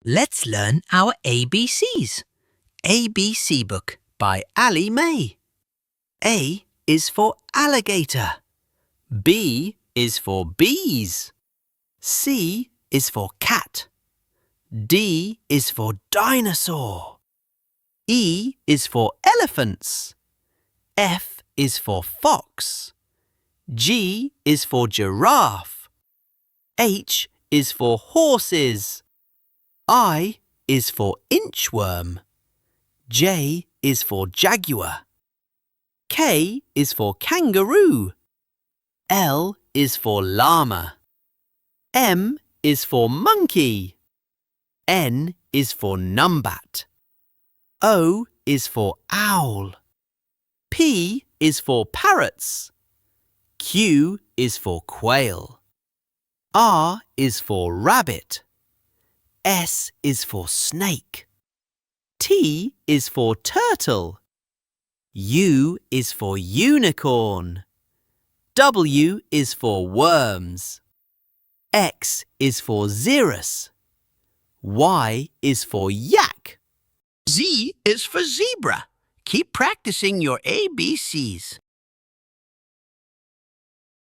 Let's learn our ABCs. ABC book by Ali May. A is for alligator. B is for bees. C is for cat. D is for dinosaur. E is for elephants. F is for fox. G is for giraffe. H is for horses. I is for inchworm. J is for jaguar. K is for kangaroo. L is for llama. M is for monkey. N is for numbat. O is for owl. P is for parrots. Q is for quail. R is for rabbit. S is for snake. T is for turtle. U is for unicorn. W is for worms. X is for xerus. Y is for yak. Z is for zebra. Keep practicing your ABCs.